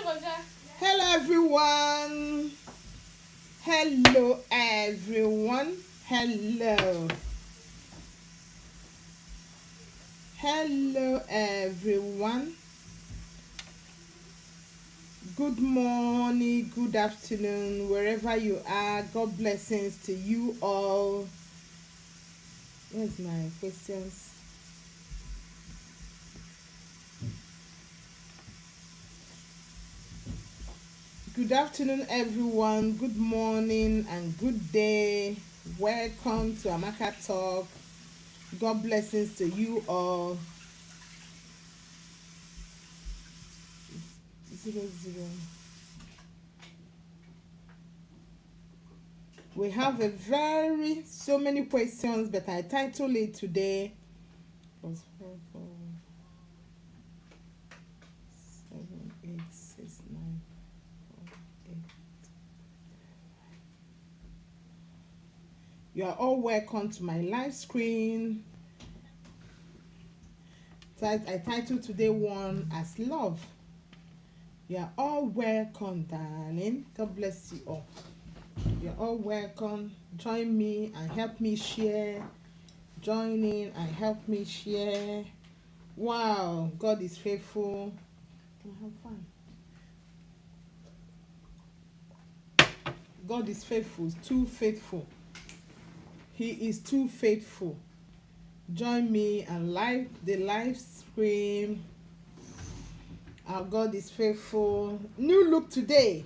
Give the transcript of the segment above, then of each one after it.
Hello everyone. Hello everyone. Hello. Hello everyone. Good morning, good afternoon, wherever you are. God blessings to you all. Where's my questions? Good afternoon, everyone. Good morning and good day. Welcome to Amaka Talk. God blessings to you all. 00. We have so many questions, but I titled it today. Plus 4, 4, 7, 8, 6, 9, 4, 8. You are all welcome to my live screen. I titled today one as love. You are all welcome, darling. God bless you all. You're all welcome. Join me and help me share. Join in and help me share. Wow, God is faithful. Can I have fun? God is faithful, too faithful. He is too faithful. Join me and like the live stream. Our God is faithful. New look today.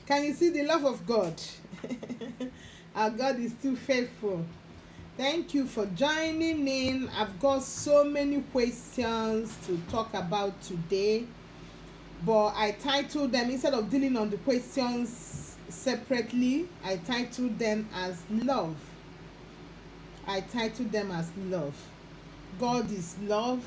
Can you see the love of God? Our God is too faithful. Thank you for joining in. I've got so many questions to talk about today, but I titled them, instead of dealing on the questions separately, I titled them as love. I titled them as love. God is love.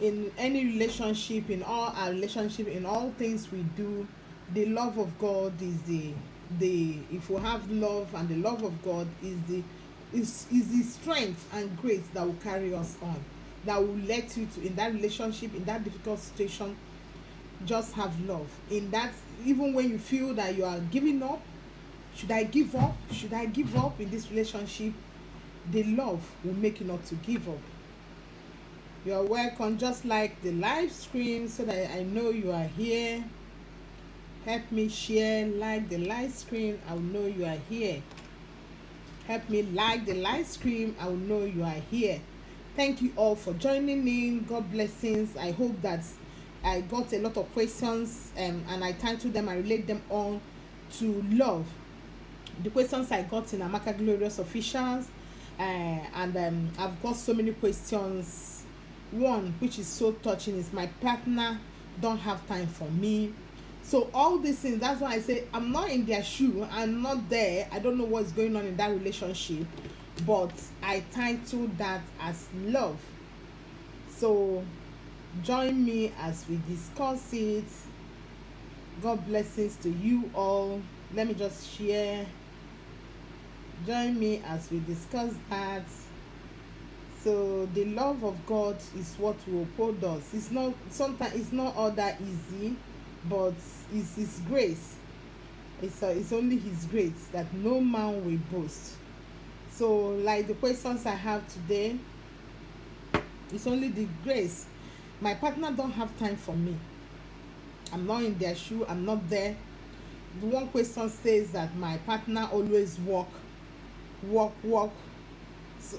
In any relationship, in all our relationship, in all things we do, the love of God is the if we have love, and the love of God is the strength and grace that will carry us on, that will let you to, in that relationship, in that difficult situation, just have love. In that, even when you feel that you are giving up, should I give up in this relationship, the love will make you not to give up. You are welcome. Just like the live stream, so that I know you are here. Help me share, like the live stream, I will know you are here. Help me like the live stream, I will know you are here. Thank you all for joining in. God blessings. I hope that I got a lot of questions, and I titled them, I relate them on to love. The questions I got in Amaka Glorious Officials, and I've got so many questions. One which is so touching is, my partner don't have time for me. So all these things, that's why I say I'm not in their shoe, I'm not there, I don't know what's going on in that relationship, but I titled that as love. So join me as we discuss it. God blessings to you all. Let me just share. Join me as we discuss that. So the love of God is what will uphold us. It's not, sometimes it's not all that easy, but it's His grace. It's only His grace that no man will boast. So like the questions I have today, it's only the grace. My partner don't have time for me. I'm not in their shoe, I'm not there. The one question says that my partner always work.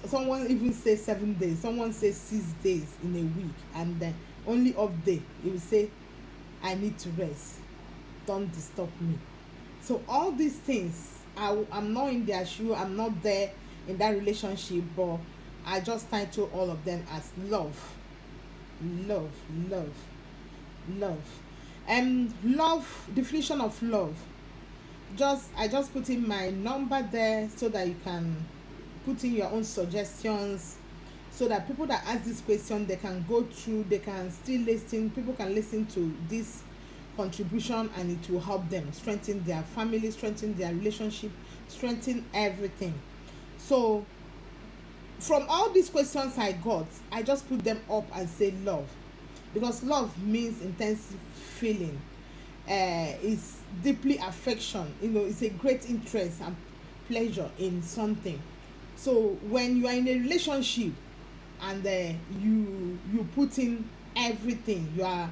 Someone even says 7 days, someone says 6 days in a week, and then only off day he will say, I need to rest, don't disturb me. So all these things, I'm not in their shoe, I'm not there in that relationship, but I just title all of them as love. Love. Love, definition of love. I just put in my number there so that you can put in your own suggestions, so that people that ask this question, they can go through, they can still listen, people can listen to this contribution, and it will help them strengthen their family, strengthen their relationship, strengthen everything. So from all these questions I got, I just put them up and say love. because love means intense feeling. It's deeply affection, it's a great interest and pleasure in something. So when you are in a relationship and you put in everything, I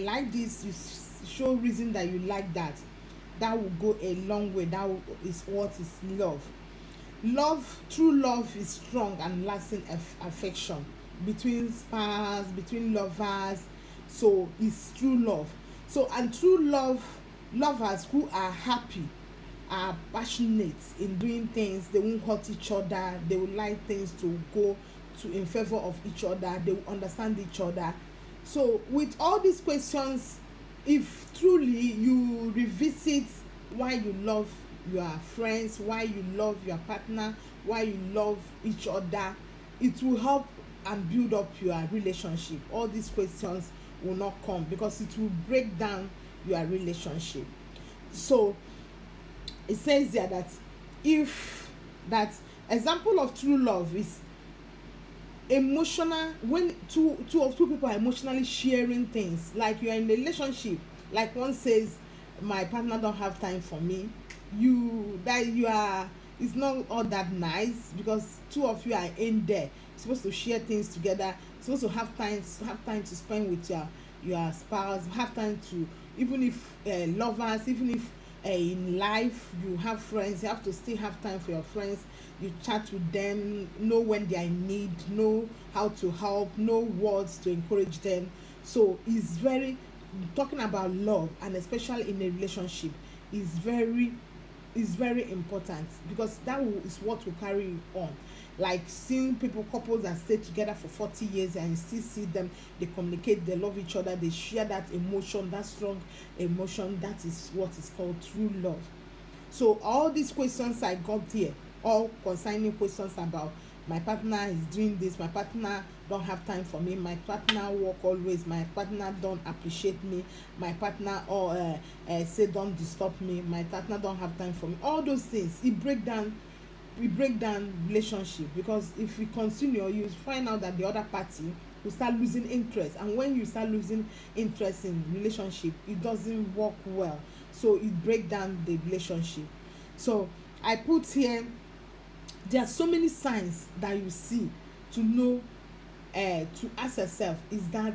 like this, show reason that you like that, that will go a long way. Is what is love. True love is strong and lasting affection between spouse, between lovers. So it's true love. So, and true love, lovers who are happy, are passionate in doing things, they won't hurt each other, they will like things to go to in favor of each other, they will understand each other. So with all these questions, if truly you revisit why you love your friends, why you love your partner, why you love each other, it will help and build up your relationship. All these questions will not come, because it will break down your relationship. So it says there that if that example of true love is emotional, when two people are emotionally sharing things, like you are in a relationship, like one says, my partner don't have time for me, you are, it's not all that nice, because two of you are in there, supposed to share things together, supposed to have time to spend with your spouse, have time to, even if lovers, even if in life you have friends, you have to still have time for your friends. You chat with them, know when they are in need, know how to help, know words to encourage them. So it's very, talking about love, and especially in a relationship, is very important, because is what will carry you on. Like seeing couples that stay together for 40 years, and you still see them, they communicate, they love each other, they share that emotion, that strong emotion. That is what is called true love. So all these questions I got here, all concerning questions about my partner is doing this, my partner don't have time for me, my partner work always, my partner don't appreciate me, my partner say don't disturb me, my partner don't have time for me, all those things, we break down relationship. Because if we continue, you find out that the other party will start losing interest, and when you start losing interest in relationship, it doesn't work well. So it break down the relationship. So I put here, there are so many signs that you see to know, to ask yourself, is that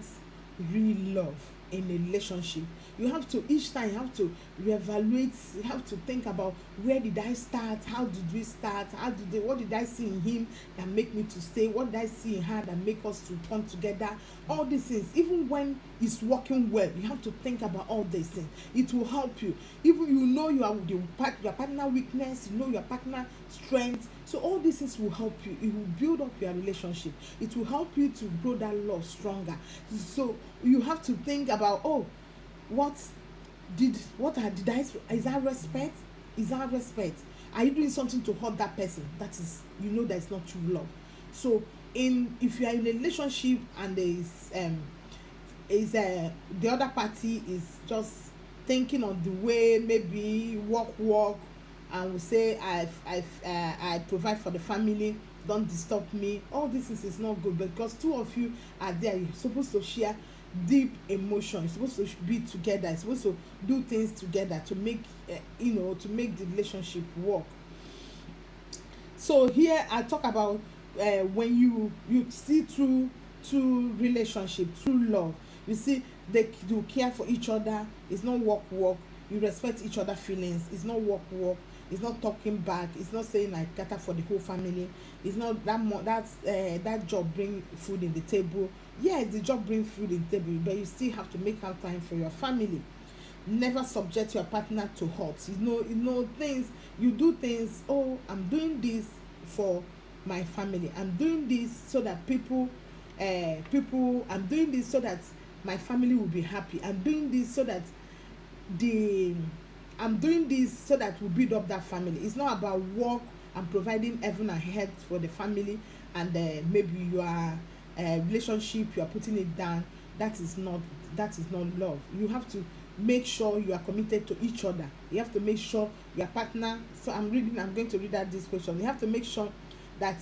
real love in a relationship? You have to, each time you have to reevaluate, you have to think about, where did I start, how did we start, what did I see in him that make me to stay, what did I see in her that make us to come together. All these things, even when it's working well, you have to think about all these things. It will help you. Even your partner weakness, your partner strength. So all these things will help you. It will build up your relationship. It will help you to grow that love stronger. So you have to think about, is that respect? Is that respect? Are you doing something to hurt that person? That is, that is not true love. So if you are in a relationship and the other party is just thinking of the way, maybe work, and will say, I provide for the family, don't disturb me. All this is not good, because two of you are there. You're supposed to share deep emotion, you're supposed to be together, you're supposed to do things together to make to make the relationship work. So here I talk about when you see through relationship, through love, you see they do care for each other. It's not work. You respect each other feelings. It's not work. It's not talking back. It's not saying like cater for the whole family. It's not that job bring food in the table. Yes, the job bring food in the table, but you still have to make out time for your family. Never subject your partner to hurt. Things, you do things. Oh, I'm doing this for my family. I'm doing this so that I'm doing this so that my family will be happy. I'm doing this so that we build up that family. It's not about work and providing heaven and earth for the family, and maybe you are relationship, you are putting it down. That is not love. You have to make sure you are committed to each other. You have to make sure your partner. So I'm going to read out this question. You have to make sure that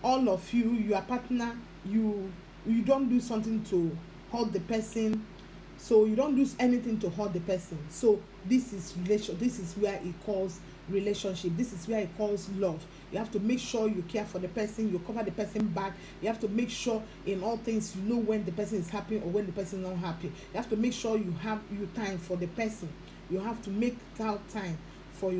all of you, your partner, you you don't do something to hurt the person, so you don't do anything to hurt the person. So this is where it calls relationship. This is where it calls love. You have to make sure you care for the person, you cover the person back. You have to make sure in all things you know when the person is happy or when the person is not happy. You have to make sure you have your time for the person. You have to make out time for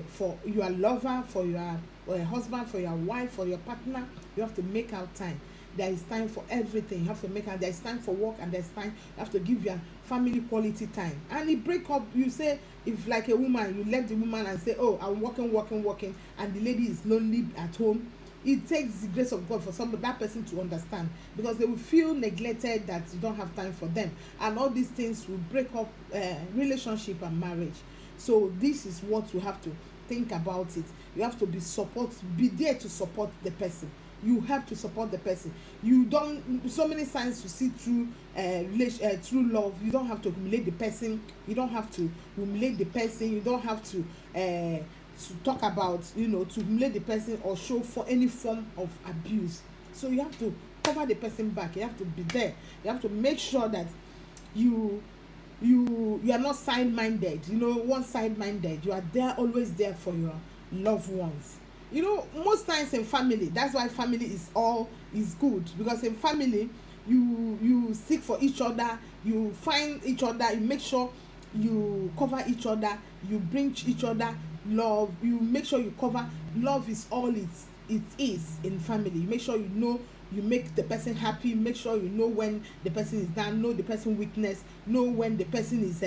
for your lover, for your husband, for your wife, for your partner. You have to make out time. There is time for everything. You have to make out. There is time for work, and there's time you have to give your family quality time. And it break up. You say, if like a woman, you left the woman and say, oh, I'm working, and the lady is lonely at home. It takes the grace of God for that person to understand, because they will feel neglected, that you don't have time for them, and all these things will break up relationship and marriage. So this is what you have to think about it. You have to be there to support the person. You have to support the person. You don't, so many signs to see through through love. You don't have to humiliate the person. You don't have to humiliate the person. You don't have to talk about, to humiliate the person or show for any form of abuse. So you have to cover the person back. You have to be there. You have to make sure that you are not side-minded, one-side-minded. You are there, always there for your loved ones. Most times in family, that's why family is good, because in family you seek for each other, you find each other, you make sure you cover each other, you bring each other love, you make sure you cover. Love is all it is in family. You make sure you make the person happy, make sure you know when the person is down, know the person weakness, know when the person is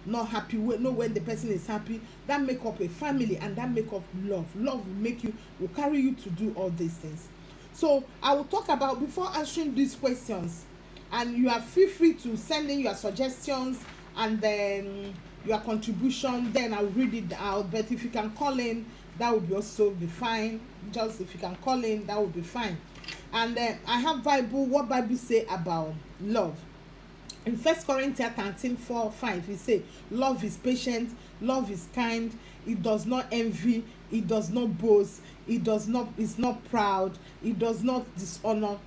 not happy, know when the person is happy. That make up a family, and that make up love. Love will carry you to do all these things. So I will talk about, before answering these questions, and you are feel free to send in your suggestions and then your contribution, then I'll read it out. But if you can call in, that would also be fine. Just if you can call in, that would be fine. And I have Bible, what Bible say about love. In 1 Corinthians 13:4-5, it say, love is patient, love is kind, it does not envy, it does not boast, is not proud, it does not dishonor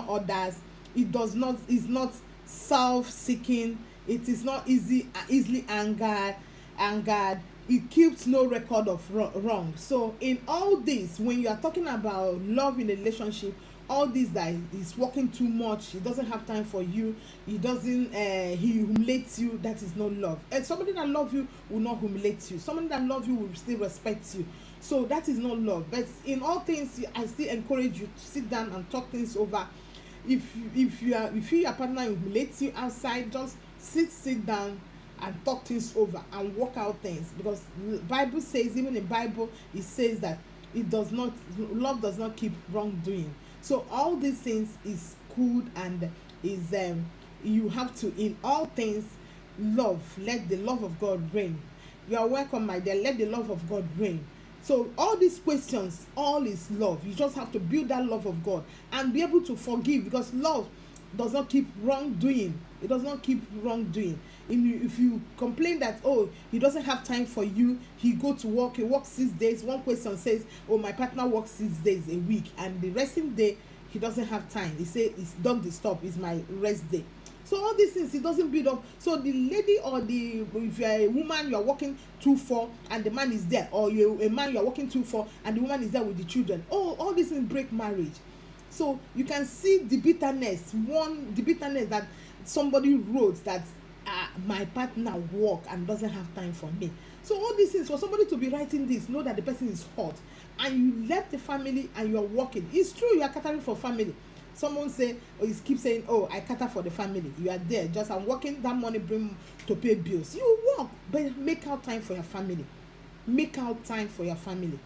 others, is not self-seeking, it is not easily angered, it keeps no record of wrong. So in all this, when you are talking about love in a relationship, all this that is working too much, he doesn't have time for you, he humiliates you, that is not love. And somebody that loves you will not humiliate you. Somebody that loves you will still respect you. So that is not love. But in all things, I still encourage you to sit down and talk things over. If your partner humiliates you outside, just sit down and talk things over and work out things, because Bible says, even in Bible it says that love does not keep wrongdoing. So all these things is good, and is you have to, in all things, let the love of God reign. You are welcome, my dear. Let the love of God reign. So all these questions, all is love. You just have to build that love of God and be able to forgive, because love does not keep wrongdoing. It does not keep wrongdoing. If you complain that, oh, he doesn't have time for you, he works 6 days. One question says, oh, my partner works 6 days a week, and the resting day he doesn't have time. He say, it's don't disturb, it's my rest day. So all these things, it doesn't build up. So the lady, or if you're a woman, you are working 2-4 and the man is there, or you're a man, you are working 2-4 and the woman is there with the children. Oh, all these things break marriage. So you can see the bitterness that somebody wrote, that my partner work and doesn't have time for me. So all these things, for somebody to be writing this, know that the person is hurt, and you left the family and you are working. It's true, you are catering for family. Someone say, or you keep saying, oh, I cater for the family. You are there, just I'm working, that money bring to pay bills. You work, but make out time for your family. Make out time for your family.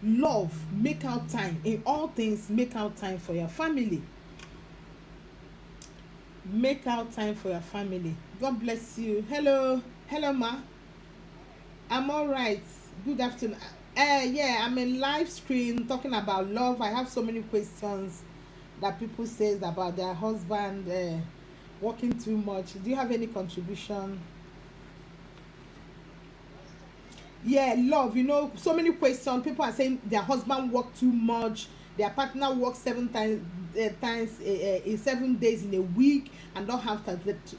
Love, make out time. In all things, make out time for your family. Make out time for your family. God bless you. Hello ma. I'm all right. Good afternoon. Yeah, I'm in live stream talking about love. I have so many questions that people say about their husband working too much. Do you have any contribution? Yeah, love. So many questions. People are saying their husband work too much, their partner works 7 times times in 7 days in a week and don't have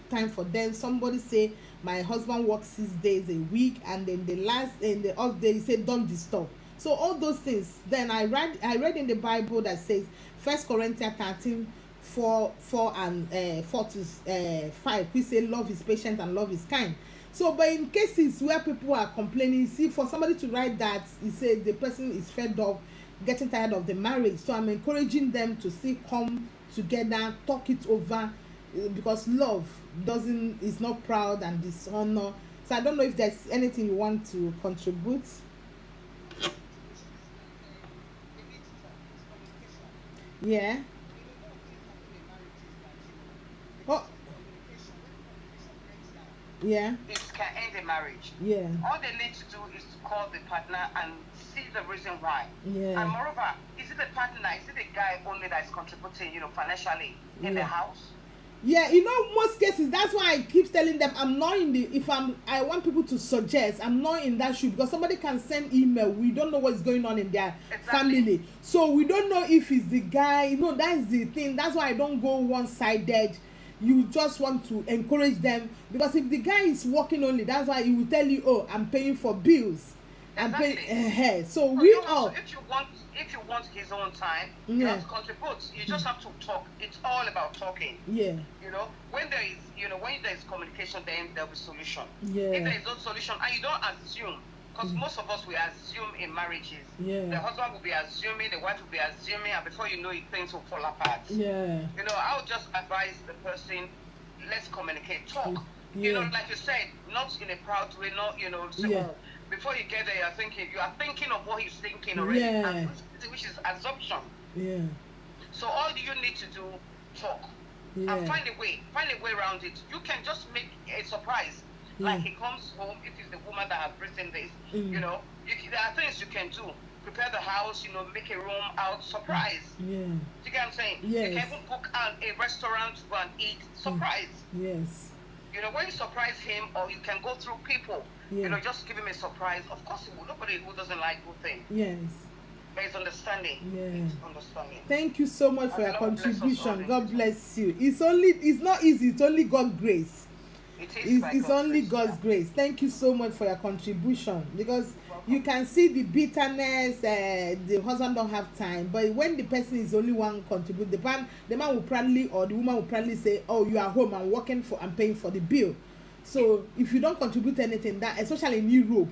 time for them. Somebody say my husband works 6 days a week, and then the off day he say don't disturb. So all those things. Then I read in the Bible that says 1 Corinthians 13 4 and 4 to 5. We say love is patient and love is kind. So, but in cases where people are complaining, see, for somebody to write that, he said the person is fed up, getting tired of the marriage. So I'm encouraging them to still come together, talk it over, because love is not proud and dishonor. So I don't know if there's anything you want to contribute. Yeah. Oh. Yeah. It can end a marriage. Yeah. All they need to do is to call the partner and see the reason why. Yeah. And moreover, is it the partner, is it the guy only that is contributing, financially in the house? Yeah, most cases, that's why I keep telling them I'm not I want people to suggest, I'm not in that shoe, because somebody can send email, we don't know what's going on in their family. So we don't know if it's the guy, that's the thing. That's why I don't go one-sided. You just want to encourage them, because if the guy is working only, that's why he will tell you, oh, I'm paying for bills. I'm paying. So we all. If you want his own time, you have to contribute. You just have to talk. It's all about talking. Yeah. When there is communication, then there'll be solution. Yeah. If there is no solution, and you don't assume, because most of us we assume in marriages. Yeah. The husband will be assuming, the wife will be assuming, and before you know it, things will fall apart. Yeah. I would just advise the person, let's communicate, talk. Yeah. Like you said, not in a proud way, not before you get there, you are thinking of what he's thinking already, which is assumption. Yeah. So all you need to do, talk, and find a way around it. You can just make a surprise. Like he comes home, if it's the woman that has written this, there are things you can do. Prepare the house, make a room out, surprise. Yeah. You get what I'm saying? Yes. You can even book a restaurant to go and eat, surprise. Yes. When you surprise him, or you can go through people, just give him a surprise. Of course, nobody who doesn't like good things. Yes. There is understanding. Yeah. Understanding. Thank you so much for your contribution. God bless you. It's not easy. It's only God's grace. It's only God's grace. Thank you so much for your contribution, because you can see the bitterness. The husband don't have time, but when the person is only one contribute, the man will probably, or the woman will probably say, oh, you are home, I'm working I'm paying for the bill. So if you don't contribute anything, that especially in Europe,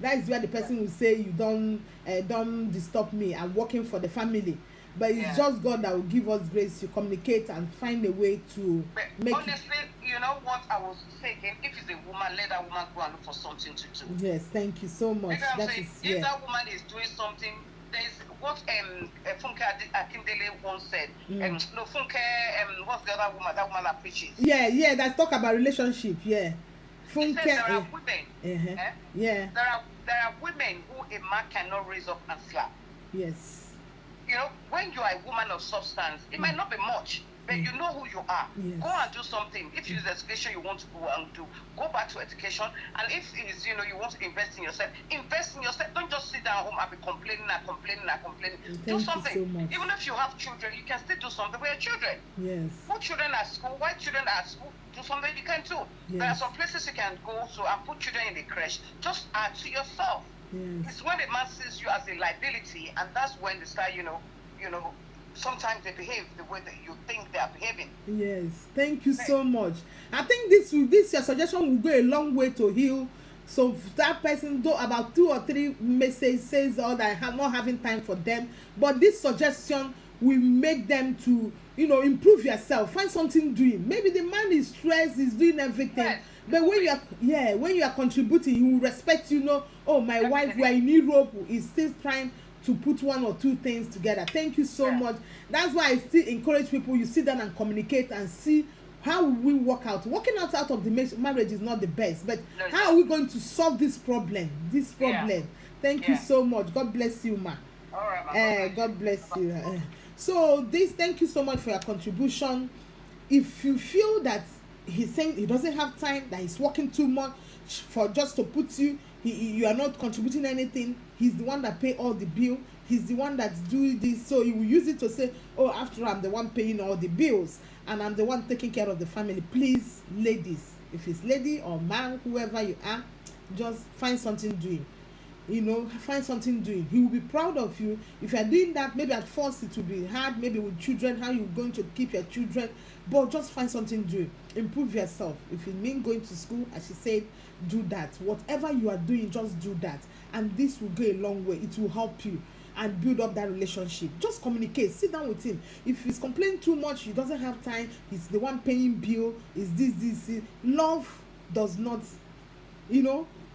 that is where the person will say, you don't disturb me, I'm working for the family. But it's just God that will give us grace to communicate and find a way to make honestly, you know what I was saying, if it's a woman, let that woman go and look for something to do. Yes, thank you so much. If that woman is doing something, there's what Funke Akindele once said. Funke, what's the other woman? That woman that preaches. Yeah, that's talk about relationship. Yeah, Funke. There are women. Yeah. There are women who a man cannot raise up and slap. Yes. When you are a woman of substance, it might not be much, but you know who you are. Yes. Go and do something. If it's education you want to go and do, go back to education. And if it's, you want to invest in yourself, invest in yourself. Don't just sit down at home and be complaining. Do something. So much. Even if you have children, you can still do something with your children. Yes. Put children at school. While children are at school, do something you can do. Yes. There are some places you can go to and put children in the crèche. Just add to yourself. Yes. It's when the man sees you as a liability, and that's when they start, sometimes they behave the way that you think they are behaving. Yes, thank you so much. I think this your suggestion will go a long way to heal. So if that person, though about 2 or 3 messages says all that I'm not having time for them, but this suggestion will make them to improve yourself, find something doing. Maybe the man is stressed, he's doing everything. Yes. But when you are contributing, he will respect oh, my wife, we are in Europe, is still trying to put 1 or 2 things together. Thank you so much. That's why I still encourage people, you sit down and communicate and see how we work out. Working out of the marriage is not the best, but how are we going to solve this problem? Thank you so much. God bless you, ma. All right, God bless you. Thank you so much for your contribution. If you feel that he's saying he doesn't have time, that he's working too much for just to put you are not contributing anything, he's the one that pay all the bill, he's the one that's doing this, so he will use it to say, oh, after all, I'm the one paying all the bills and I'm the one taking care of the family. Please, ladies, if it's lady or man, whoever you are, just find something doing. Find something doing. He will be proud of you. If you are doing that, maybe at first it will be hard, maybe with children, how you're going to keep your children, but just find something doing. Improve yourself. If it means going to school, as she said, do that. Whatever you are doing, just do that, and this will go a long way. It will help you and build up that relationship. Just communicate. Sit down with him. If he's complaining too much, he doesn't have time, he's the one paying bill, is this. Love does not,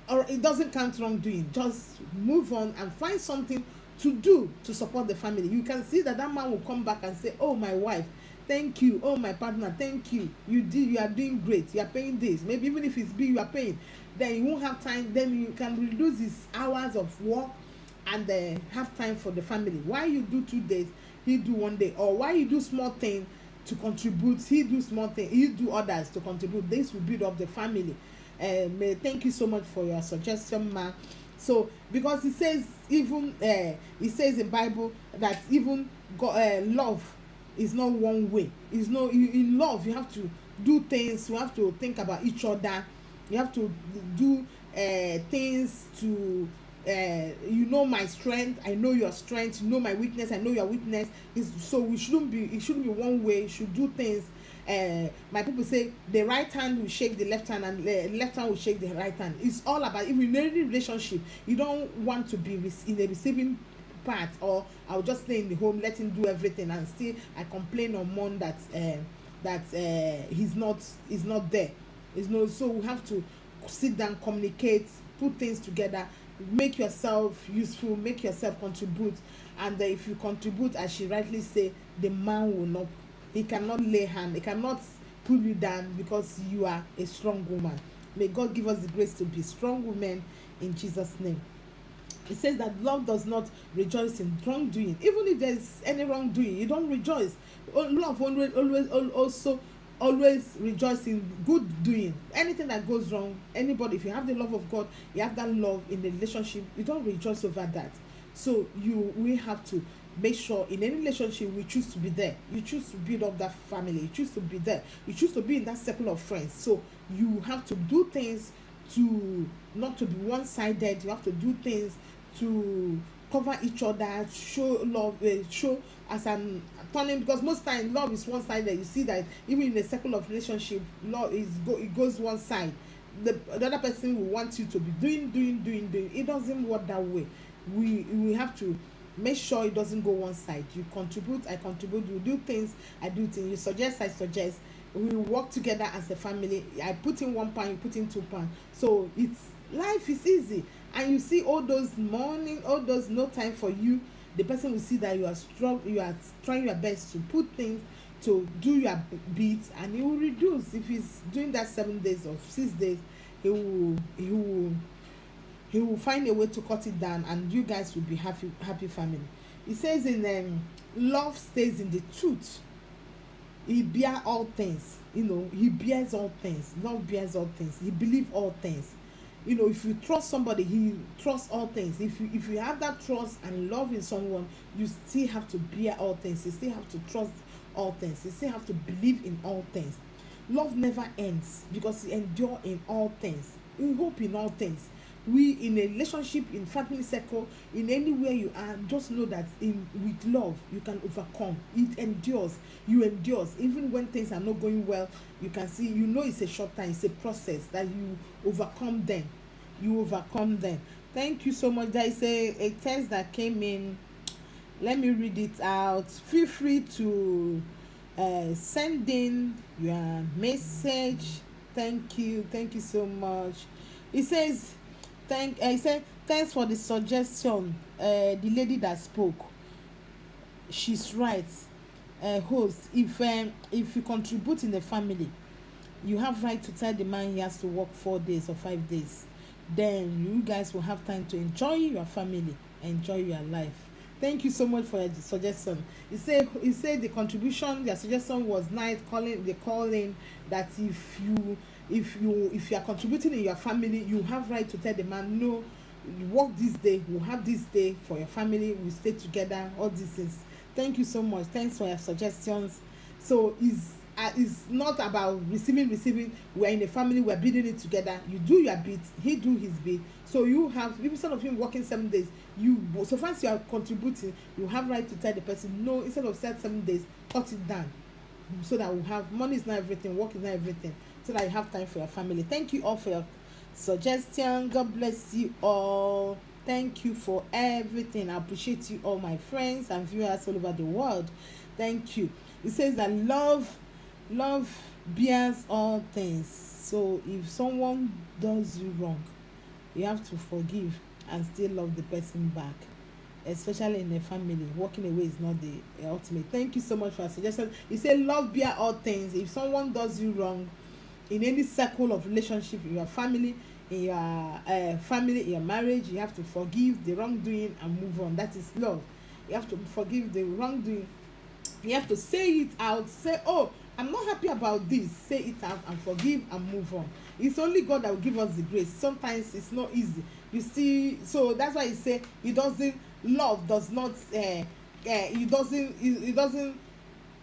or it doesn't count wrongdoing. Just move on and find something to do to support the family. You can see that man will come back and say, oh, my wife, thank you. Oh, my partner, thank you. You are doing great. You are paying this. Maybe even if it's big, you are paying. Then you won't have time. Then you can reduce his hours of work and have time for the family. Why you do 2 days, he do 1 day. Or why you do small thing to contribute, he do small thing, he do others to contribute. This will build up the family. Thank you so much for your suggestion, ma. So because it says even it says in Bible that even God, love is not one way. It's no, in love you have to do things, you have to think about each other, you have to do things to my strength, I know your strength, my weakness, I know your weakness. So it shouldn't be one way. You should do things. My people say the right hand will shake the left hand and the left hand will shake the right hand. It's all about, if in any relationship you don't want to be in a receiving part, or I'll just stay in the home, let him do everything, and still I complain or mourn that he's not there. So we have to sit down, communicate, put things together, make yourself useful, make yourself contribute. And if you contribute, as she rightly say, the man will not, he cannot lay hand, he cannot pull you down, because you are a strong woman. May God give us the grace to be strong women in Jesus' name. It says that love does not rejoice in wrongdoing. Even if there's any wrongdoing, you don't rejoice. Love always rejoice in good doing. Anything that goes wrong, anybody, if you have the love of God, you have that love in the relationship, you don't rejoice over that. So we have to make sure in any relationship we choose to be there. You choose to build up that family, you choose to be there, you choose to be in that circle of friends. So you have to do things to not to be one-sided. You have to do things to cover each other, show love, show as an turning, because most time love is one-sided. You see that even in a circle of relationship, love it goes one side. The other person will want you to be doing. It doesn't work that way. We have to make sure it doesn't go one side. You contribute, I contribute. You do things, I do things. You suggest, I suggest. We work together as a family. I put in 1 pound, you put in 2 pounds. So life is easy. And you see all those morning, all those no time for you, the person will see that you are strong, you are trying your best to put things, to do your bit, and he will reduce. If he's doing that 7 days or 6 days, he will find a way to cut it down, and you guys will be happy family. It says in love stays in the truth. He bear all things. He bears all things. Love bears all things. He believe all things. If you trust somebody, he trusts all things. If you have that trust and love in someone, you still have to bear all things. You still have to trust all things. You still have to believe in all things. Love never ends, because he endure in all things. We hope in all things. We in a relationship, in family circle, in anywhere you are, just know that with love you can overcome. It endures. You endures even when things are not going well. You can see, it's a short time, it's a process that you overcome them. Thank you so much. There is a text that came in. Let me read it out. Feel free to send in your message. Thank you so much. It says thanks for the suggestion. The lady that spoke, she's right. Host, if you contribute in the family, you have right to tell the man he has to work 4 days or 5 days. Then you guys will have time to enjoy your family, enjoy your life. Thank you so much for your suggestion. He said the contribution, their suggestion was nice. Calling that if you are contributing in your family, you have right to tell the man, no, you work this day, we'll have this day for your family, we stay together, all these things. Thank you so much, thanks for your suggestions. So it's not about receiving. We're in a family, we're building it together. You do your bit, he do his bit. So you have, instead of him working 7 days, you, so far as you are contributing, you have right to tell the person no, instead of 7 days, cut it down, so that we have, money is not everything, work is not everything, so that you have time for your family. Thank you all for your suggestion. God bless you all. Thank you for everything. I appreciate you all, my friends and viewers all over the world. Thank you. It says that love bears all things. So if someone does you wrong, you have to forgive and still love the person back, especially in a family. Walking away is not the ultimate. Thank you so much for your suggestion. You say love bear all things. If someone does you wrong in any circle of relationship, in your family, in your marriage, you have to forgive the wrongdoing and move on. That is love. You have to forgive the wrongdoing. You have to say it out. Say, oh, I'm not happy about this. Say it out and forgive and move on. It's only God that will give us the grace. Sometimes it's not easy, you see. So that's why he say he doesn't, love does not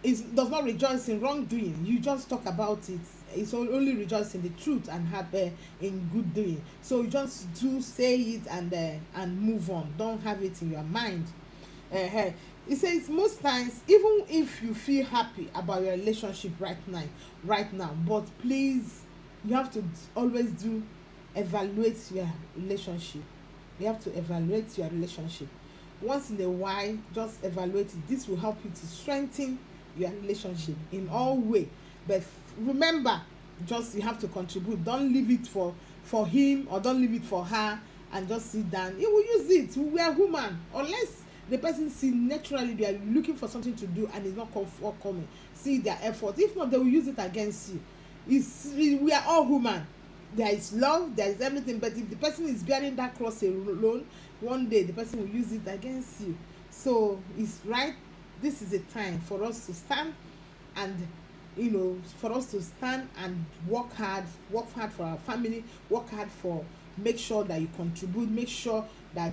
it does not rejoice in wrongdoing. You just talk about it. It's only rejoice in the truth and have in good doing. So you just do say it and move on. Don't have it in your mind. It says most times, even if you feel happy about your relationship right now, but please, you have to always evaluate your relationship. You have to evaluate your relationship once in a while. Just evaluate it. This will help you to strengthen your relationship in all way. But remember, just you have to contribute. Don't leave it for him, or don't leave it for her and just sit down. He will use it. We are human. Unless the person see naturally they are looking for something to do and it's not coming, see their effort. If not, they will use it against you. We are all human. There is love, there is everything, but if the person is bearing that cross alone, one day the person will use it against you. So it's right, this is a time for us to stand and for us to stand and work hard for our family, work hard for, make sure that you contribute, make sure that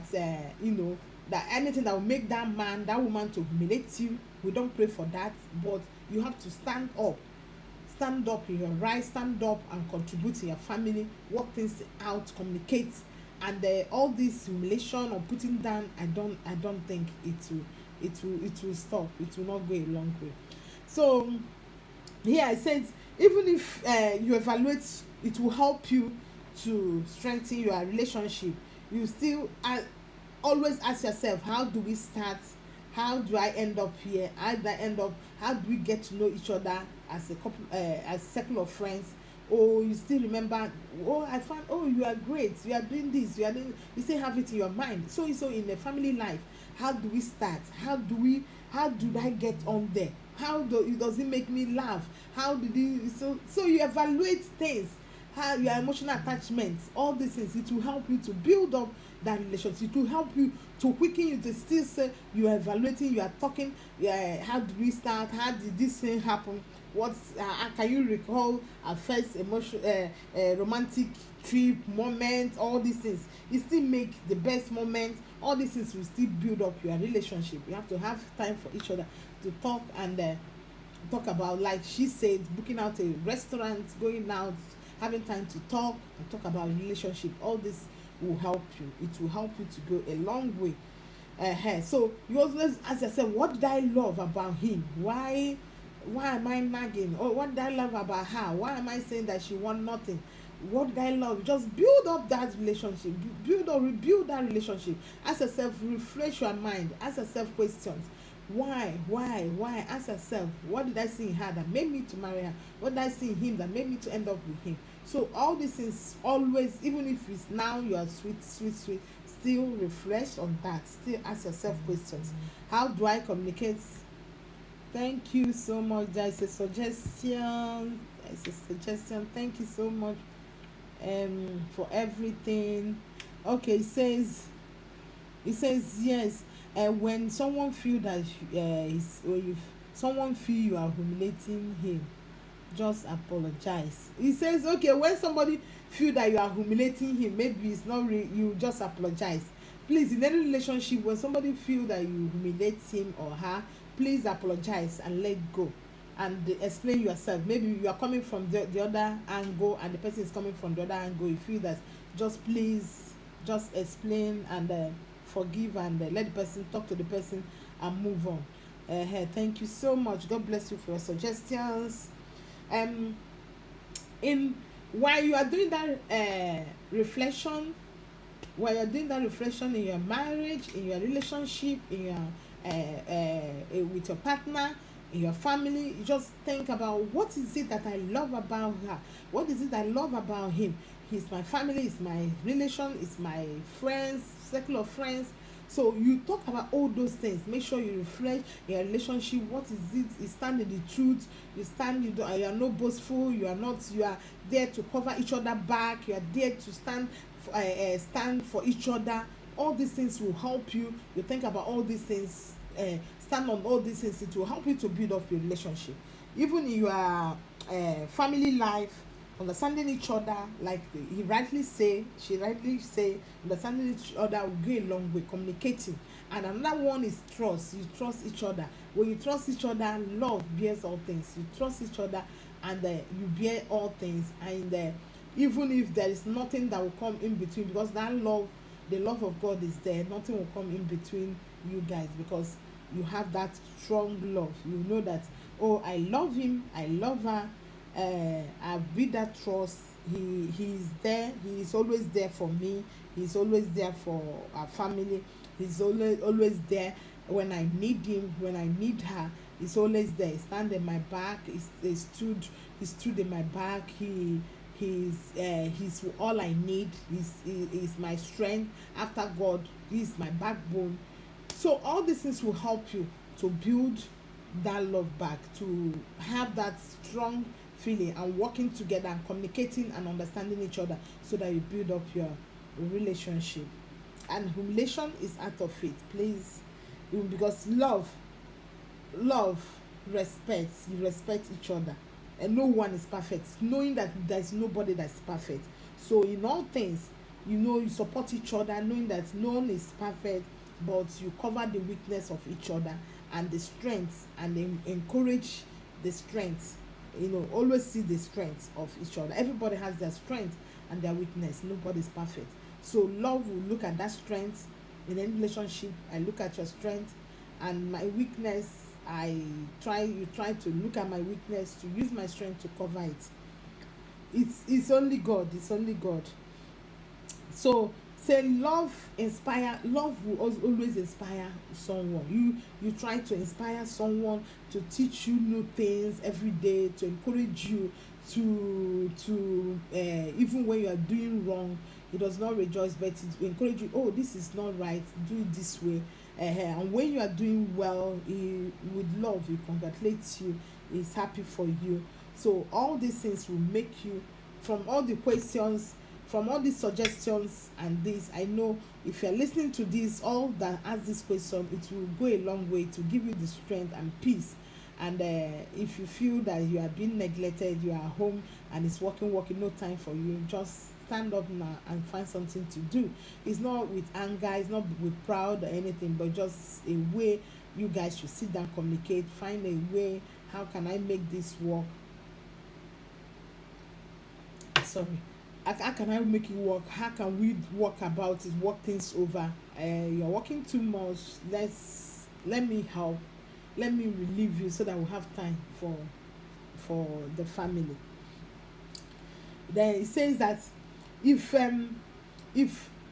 that anything that will make that man, that woman to humiliate you, we don't pray for that. But you have to stand up in your right, stand up and contribute to your family, work things out, communicate. And all this humiliation or putting down, I don't think it will stop. It will not go a long way. So here I said, even if you evaluate, it will help you to strengthen your relationship. You still always ask yourself, how do we start? How do I end up here? How do we get to know each other as a couple, as a circle of friends? Or you still remember, oh, I found, oh, you are great, you are doing this, you still have it in your mind. So in the family life, how do we start? How do I get on there? Does it make me laugh? So you evaluate things, how your emotional attachments, all these things. It will help you to build up that relationship. It will help you to quicken you to still say you are evaluating, you are talking. How did we start? How did this thing happen? Can you recall our first romantic trip moment? All these things, it still make the best moment. All these things will still build up your relationship. You have to have time for each other to talk and talk about, like she said, booking out a restaurant, going out, having time to talk and talk about relationship. All this will help you. It will help you to go a long way. So you always ask yourself, what did I love about him? Why am I nagging? Or what did I love about her? Why am I saying that she want nothing? What did I love? Just build up that relationship. Rebuild that relationship. Ask yourself, refresh your mind. Ask yourself questions. Why? Ask yourself, what did I see in her that made me to marry her? What did I see in him that made me to end up with him? So all these things, always, even if it's now you are sweet, still refresh on that. Still ask yourself questions. How do I communicate? Thank you so much. There is a suggestion. Thank you so much for everything. Okay, it says yes. When someone feel that someone feel you are humiliating him, just apologize. He says, okay, when somebody feel that you are humiliating him, maybe it's not real, you just apologize. Please, in any relationship, when somebody feel that you humiliate him or her, please apologize and let go, and explain yourself. Maybe you are coming from the other angle and the person is coming from the other angle. You feel that, just please just explain and forgive, and let the person talk to the person and move on. Thank you so much. God bless you for your suggestions. In while you are doing that reflection, while you're doing that reflection in your marriage, in your relationship, in your with your partner, in your family, you just think about, what is it that I love about her, what is it I love about him. He's my family, it's my relation, it's my friends, circle of friends. So you talk about all those things. Make sure you reflect your relationship. What is it? You stand in the truth. You stand. You are not boastful. You are not. You are there to cover each other back. You are there to stand for each other. All these things will help you. You think about all these things. Stand on all these things. It will help you to build up your relationship. Even in your family life, understanding each other, like she rightly say, understanding each other will go a long way. Communicating. And another one is trust. You trust each other. When you trust each other, love bears all things. You trust each other, and you bear all things. And even if there is nothing that will come in between, because that love, the love of God is there, nothing will come in between you guys, because you have that strong love. You know that, oh, I love him, I love her, I build that trust. He's there. He is always there for me. He's always there for our family. He's always there when I need him, when I need her. He's always there. He stand in my back. He stood in my back. He's all I need. He's my strength. After God, he's my backbone. So all these things will help you to build that love back, to have that strong feeling, and working together and communicating and understanding each other, so that you build up your relationship. And humiliation is out of it, please. Because love respects. You respect each other, and no one is perfect, knowing that there's nobody that's perfect. So in all things, you support each other, knowing that no one is perfect, but you cover the weakness of each other and the strengths, and encourage the strengths. Always see the strengths of each other. Everybody has their strength and their weakness. Nobody's perfect. So love will look at that strength. In any relationship, I look at your strength, and my weakness, you try to look at my weakness, to use my strength to cover it. It's only God. So say love will always inspire someone. You try to inspire someone, to teach you new things every day, to encourage you to even when you are doing wrong. He does not rejoice, but it will encourage you. Oh, this is not right, do it this way. And when you are doing well, he with love, he congratulates you, he's happy for you. So all these things will make you, from all the questions, from all these suggestions and this, I know if you're listening to this, all that ask this question, it will go a long way to give you the strength and peace. And if you feel that you are being neglected, you are home and it's working, no time for you, just stand up now and find something to do. It's not with anger, it's not with proud or anything, but just a way you guys should sit down, communicate, find a way. How can I make this work? Sorry. How can I make it work? How can we work about it, work things over? You're working too much. Let me help. Let me relieve you, so that we'll have time for the family. Then it says that if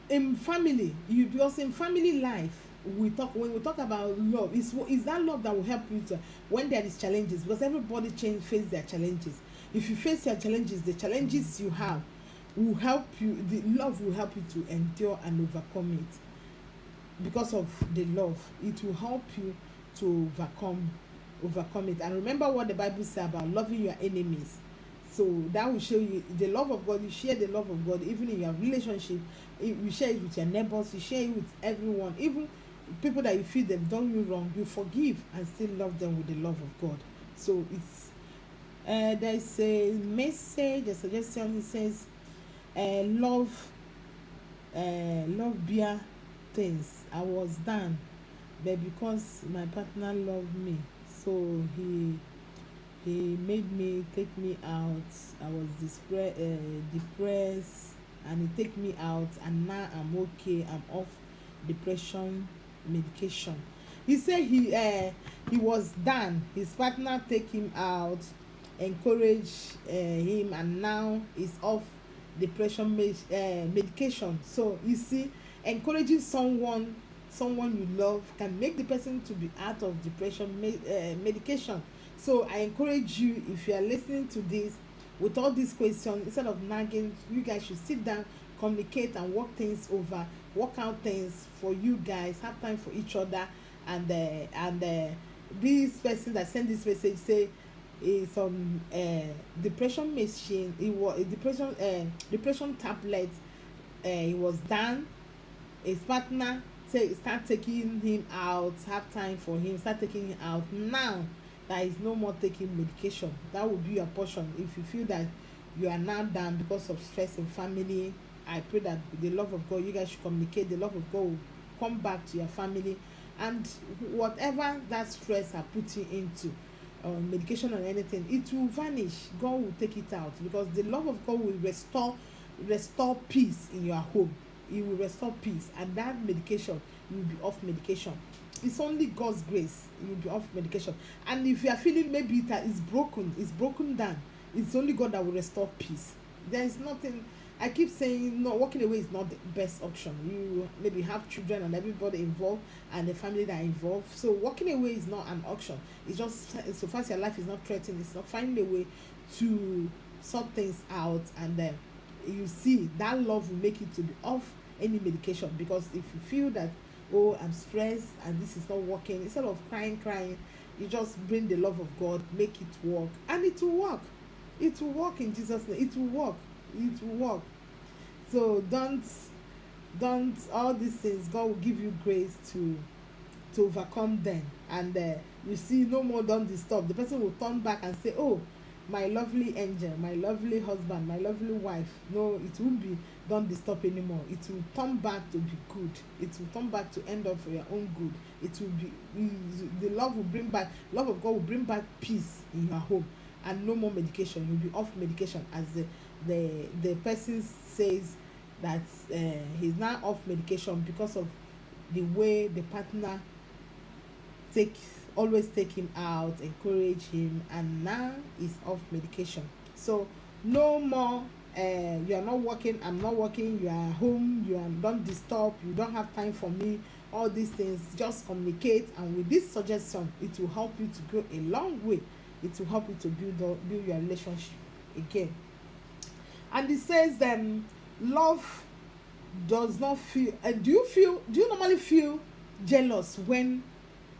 in family, because in family life, when we talk about love, is that love that will help you when there is challenges, because everybody face their challenges. If you face your challenges, the challenges you have will help you, the love will help you to endure and overcome it. Because of the love, it will help you to overcome it. And remember what the Bible says about loving your enemies. So that will show you the love of God. You share the love of God even in your relationship. You share it with your neighbors, you share it with everyone, even people that you feel they've done you wrong, you forgive and still love them with the love of God. So There's a message, a suggestion. It says, love, love beer things. I was down, but because my partner loved me, so he made me take me out. I was depressed, and he take me out, and now I'm okay. I'm off depression medication. He said he was down. His partner take him out, encourage him, and now he's off medication. So you see, encouraging someone you love can make the person to be out of depression medication. So I encourage you, if you are listening to this, with all these questions, instead of nagging, you guys should sit down, communicate, and work things over, work out things for you guys, have time for each other. And this person that sent this message say is on depression machine. It was a depression tablet. He was down. His partner start taking him out, have time for him, start taking him out. Now that is no more taking medication, that will be your portion. If you feel that you are now down because of stress in family, I pray that the love of God, you guys should communicate. The love of God will come back to your family, and whatever that stress are putting into medication or anything, it will vanish. God will take it out, because the love of God will restore peace in your home. It will restore peace, and that medication, you will be off medication. It's only God's grace. You will be off medication. And if you are feeling maybe it's broken down, it's only God that will restore peace. There is nothing. I keep saying, no, walking away is not the best option. You maybe have children and everybody involved, and the family that are involved. So walking away is not an option. It's just, so far as your life is not threatened, it's not finding a way to sort things out, and then you see that love will make you to be off any medication. Because if you feel that, oh, I'm stressed and this is not working, instead of crying, you just bring the love of God, make it work, and it will work. It will work in Jesus' name. It will work. It will work. So don't all these things, God will give you grace to overcome them. And you see, no more don't disturb. The person will turn back and say, oh, my lovely angel, my lovely husband, my lovely wife. No, it won't be don't disturb anymore. It will turn back to be good. It will turn back to end up for your own good. It will be, the love will bring back, love of God will bring back peace in your home, and no more medication. You'll be off medication, as the person says that he's now off medication because of the way the partner always take him out, encourage him, and now he's off medication. So no more you are not working, I'm not working, you are home, you are don't disturb, you don't have time for me. All these things, just communicate, and with this suggestion, it will help you to go a long way. It will help you to build your relationship again. And it says love does not feel do you normally feel jealous when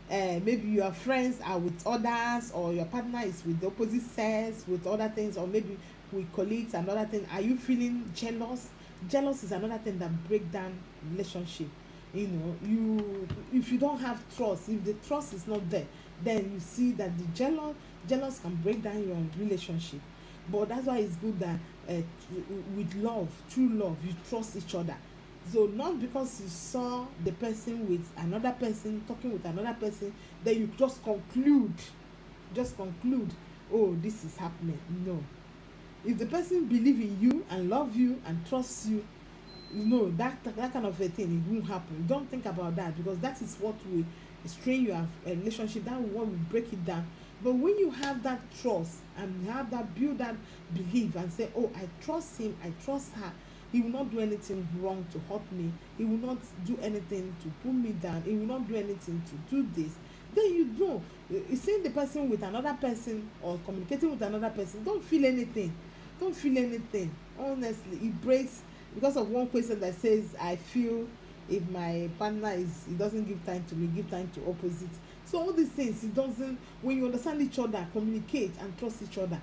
maybe your friends are with others, or your partner is with the opposite sex, with other things, or maybe with colleagues, another thing? Are you feeling jealous? Jealous is another thing that break down relationship. You know, if you don't have trust, if the trust is not there, then you see that the jealous can break down your relationship. But that's why it's good that with love, true love, you trust each other. So not because you saw the person with another person, talking with another person, then you just conclude, oh, this is happening. No. If the person believe in you and love you and trust you, that kind of a thing, it won't happen. Don't think about that, because that is what will strain your relationship. That will break it down. But when you have that trust, and you have that, build that belief, and say, oh, I trust him, I trust her, he will not do anything wrong to hurt me, he will not do anything to pull me down, he will not do anything to do this, then you seeing the person with another person, or communicating with another person, don't feel anything. Honestly, it breaks because of one question that says, I feel if my partner he doesn't give time to me, give time to opposite. So all these things, it doesn't, when you understand each other, communicate and trust each other,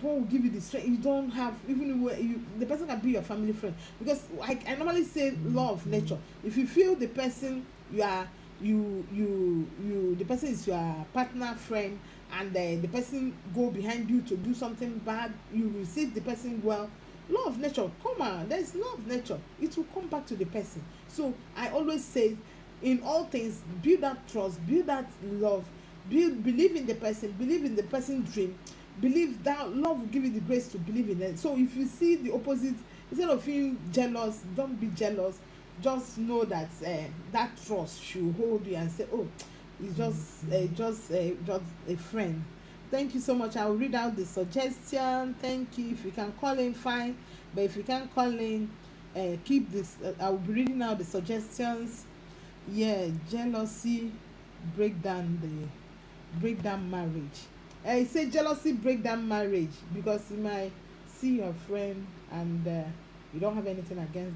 God will give you the strength. You don't have, even when the person can be your family friend, because I normally say law of nature. If you feel the person the person is your partner, friend, and the person go behind you to do something bad, you receive the person well. Law of nature, come on, there's law of nature, it will come back to the person. So I always say, in all things, build that trust, build that love, believe in the person, believe in the person's dream, believe that love will give you the grace to believe in it. So if you see the opposite, instead of feeling jealous, don't be jealous. Just know that that trust should hold you and say, oh, it's just a friend. Thank you so much. I will read out the suggestion. Thank you. If you can call in, fine, but if you can't call in, keep this. I will be reading out the suggestions. Yeah, jealousy break down marriage. It say jealousy break down marriage because you might see your friend and you don't have anything against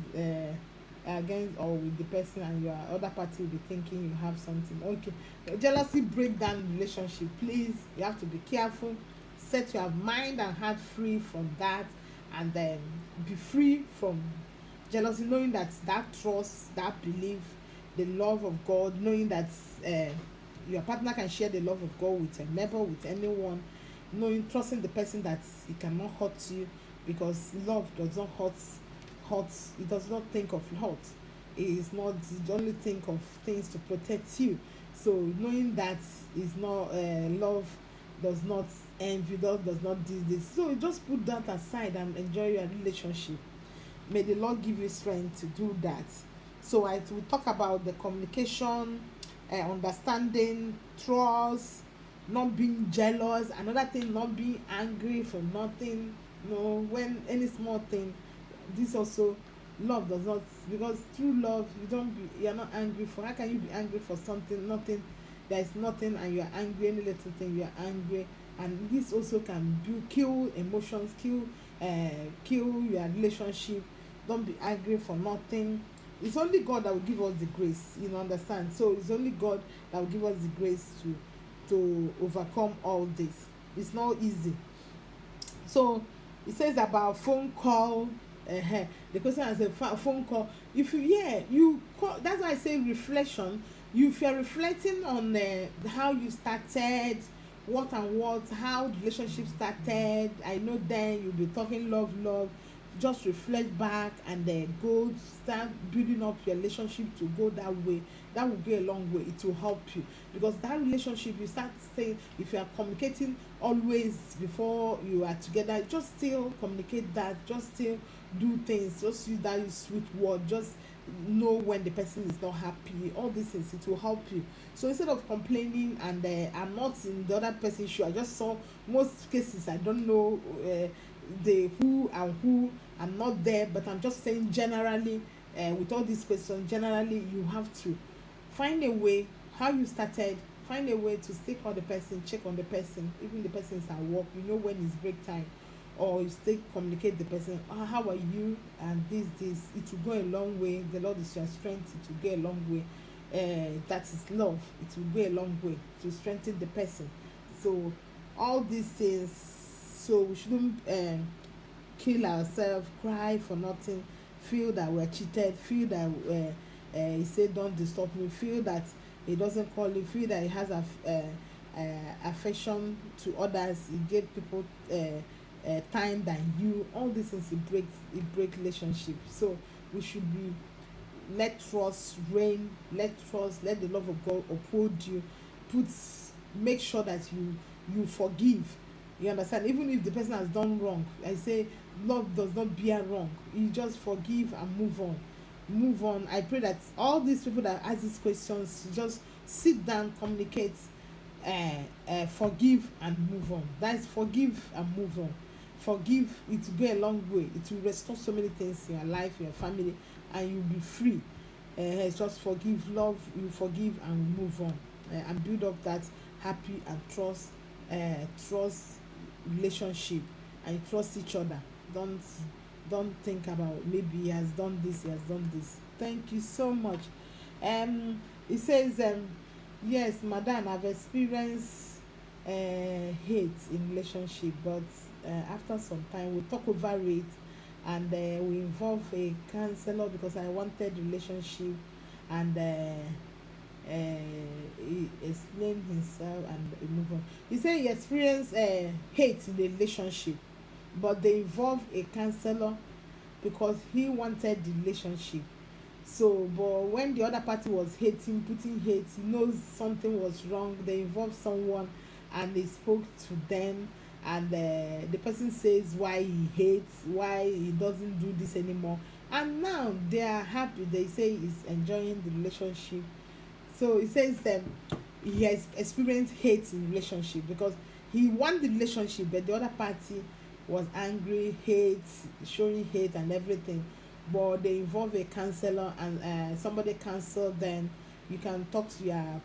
or with the person, and your other party will be thinking you have something. Okay, jealousy break down relationship. Please, you have to be careful. Set your mind and heart free from that, and then be free from jealousy, knowing that that trust, that belief, the love of God, knowing that your partner can share the love of God with a neighbor, with anyone, knowing, trusting the person that it cannot hurt you, because love does not hurt. It does not think of hurt. It is not, it only think of things to protect you. So knowing that is not love does not envy, does not do this. So you just put that aside and enjoy your relationship. May the Lord give you strength to do that. So I will talk about the communication, understanding, trust, not being jealous. Another thing, not being angry for nothing. When any small thing, this also, love does not, because through love you're not angry for. How can you be angry for something, nothing? There is nothing and you're angry, any little thing you're angry. And this also can kill emotions, kill your relationship. Don't be angry for nothing. It's only God that will give us the grace, understand. So it's only God that will give us the grace to overcome all this. It's not easy. So it says about phone call. The question has a phone call. If you call, that's why I say reflection. If you're reflecting on how you started, how the relationship started, I know then you'll be talking love. Just reflect back and then go start building up your relationship to go that way. That will go a long way. It will help you, because that relationship, you start saying, if you are communicating always before you are together, just still communicate that, just still do things, just use that sweet word, just know when the person is not happy. All these things, it will help you. So instead of complaining and I'm not in the other person's shoe, I just saw most cases, I don't know the who and who, I'm not there, but I'm just saying generally, with all these questions, generally you have to find a way, how you started, find a way to still call the person, check on the person, even the person is at work, when it's break time, or you still communicate the person, how are you, and this, it will go a long way. The Lord is your strength, it will go a long way. That is love, it will go a long way to strengthen the person. So all these things, so we shouldn't kill ourselves, cry for nothing, feel that we're cheated, feel that he said don't disturb me, feel that he doesn't call you, feel that he has affection to others, he gave people time than you. All these things, it break relationship. So we should be, let trust reign, let the love of God uphold you. Make sure that you forgive. You understand? Even if the person has done wrong, I say love does not bear wrong. You just forgive and move on. I pray that all these people that ask these questions just sit down, communicate, forgive and move on. That's forgive and move on. Forgive, it will go a long way. It will restore so many things in your life, your family, and you'll be free. Just forgive, love, you forgive and move on, and build up that happy and trust relationship, and trust each other. Don't think about maybe he has done this. Thank you so much. It says yes, madam, I've experienced hate in relationship, but after some time we talk over it, and we involve a counselor because I wanted relationship, and he explained himself and he move on. He said he experienced hate in the relationship, but they involved a counselor because he wanted the relationship. So but when the other party was hating, putting hate, he knows something was wrong, they involved someone and they spoke to them, and the person says why he hates, why he doesn't do this anymore, and now they are happy, they say he's enjoying the relationship. So he says he has experienced hate in relationship because he won the relationship but the other party was angry, hate, showing hate and everything, but they involve a counselor and somebody counsel them. You can talk to your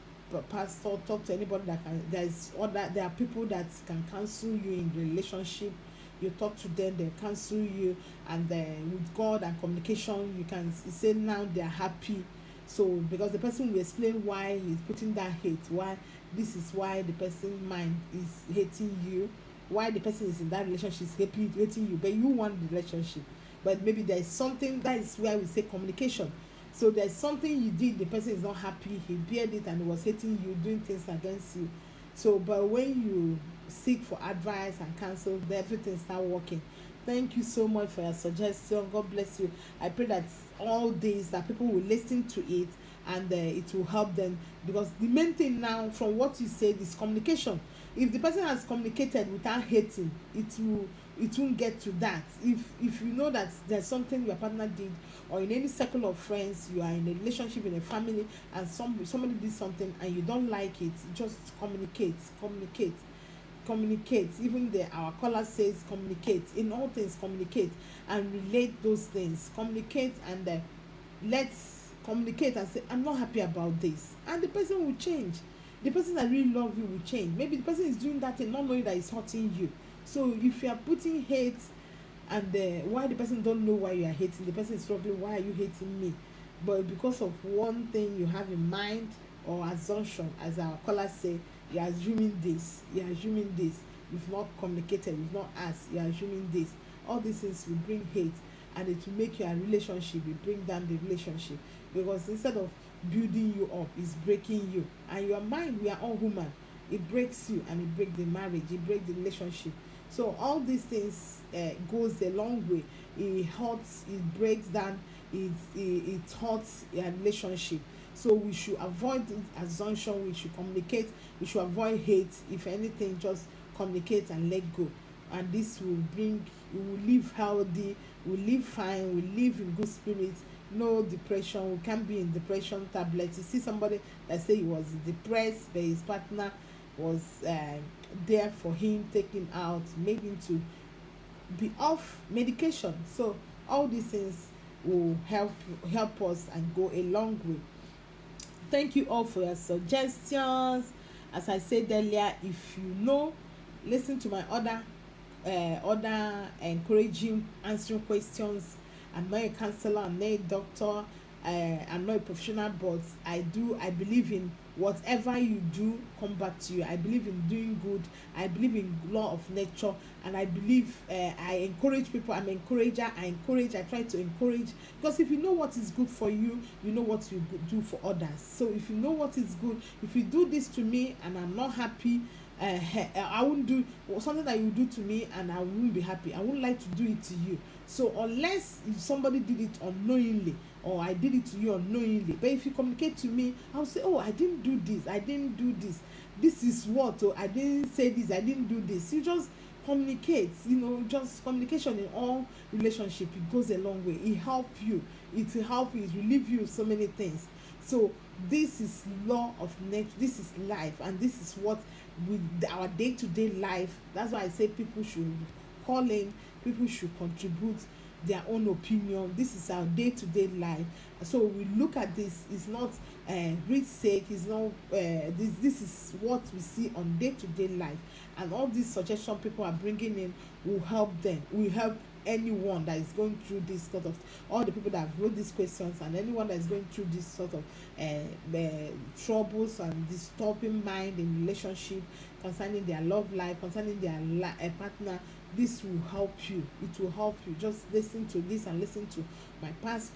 pastor, talk to anybody that can. There are people that can counsel you in the relationship. You talk to them, they counsel you, and with God and communication you can say now they are happy. So because the person will explain why he's putting that hate, why this is why the person mind is hating you, why the person is in that relationship is hating you, but you want the relationship, but maybe there is something. That is where we say communication. So there's something you did, the person is not happy, he beard it and he was hating you, doing things against you. So but when you seek for advice and counsel, everything start working. Thank you so much for your suggestion. God bless you. I pray that all days that people will listen to it, and it will help them, because the main thing now from what you said is communication. If the person has communicated without hating, it won't get to that. If you know that there's something your partner did, or in any circle of friends, you are in a relationship, in a family, and somebody did something and you don't like it, just communicate. Even our caller says communicate. In all things communicate and relate those things. Communicate, and let's communicate and say I'm not happy about this, and the person will change. The person that really love you will change. Maybe the person is doing that thing not knowing that it's hurting you. So if you are putting hate, and why the person don't know why you are hating, the person is struggling, why are you hating me? But because of one thing you have in mind, or assumption, as our callers say, you're assuming this, you've not communicated, you've not asked, you're assuming this. All these things will bring hate, and it will make your relationship, it bring down the relationship, because instead of building you up, it's breaking you. And your mind, we are all human, it breaks you, and it breaks the marriage, it breaks the relationship. So all these things goes a long way. It hurts, it breaks down, it hurts a relationship. So we should avoid assumption, we should communicate, we should avoid hate. If anything, just communicate and let go, and this will bring, we will live healthy, we will live fine, we will live in good spirits. No depression, we can't be in depression tablets. You see somebody that say he was depressed, but his partner was there for him, taking out, made him to be off medication. So all these things will help us and go a long way. Thank you all for your suggestions. As I said earlier, if you know, listen to my other encouraging answering questions. I'm not a counselor, I'm not a doctor, I'm not a professional, but I believe in whatever you do come back to you. I believe in doing good, I believe in law of nature, and I believe I encourage people. I'm an encourager. I try to encourage, because if you know what is good for you, you know what you do for others. So if you know what is good, if you do this to me and I'm not happy, I won't do something that you do to me and I won't be happy. I won't like to do it to you. So unless somebody did it unknowingly, or I did it to you unknowingly, but if you communicate to me, I'll say, oh, I didn't do this, this is what, oh, I didn't say this, I didn't do this. You just communicate. Just communication in all relationship, it goes a long way. It helps you, it relieve you so many things. So this is law of nature, this is life, and this is what with our day-to-day life. That's why I say people should call in, people should contribute their own opinion. This is our day-to-day life. So we look at this, it's not read sake, it's not this is what we see on day-to-day life, and all these suggestions people are bringing in will help them, will help anyone that is going through this sort of, all the people that have wrote these questions, and anyone that is going through this sort of troubles and disturbing mind in relationship, concerning their love life, concerning their partner. This will help you, it will help you. Just listen to this and listen to my past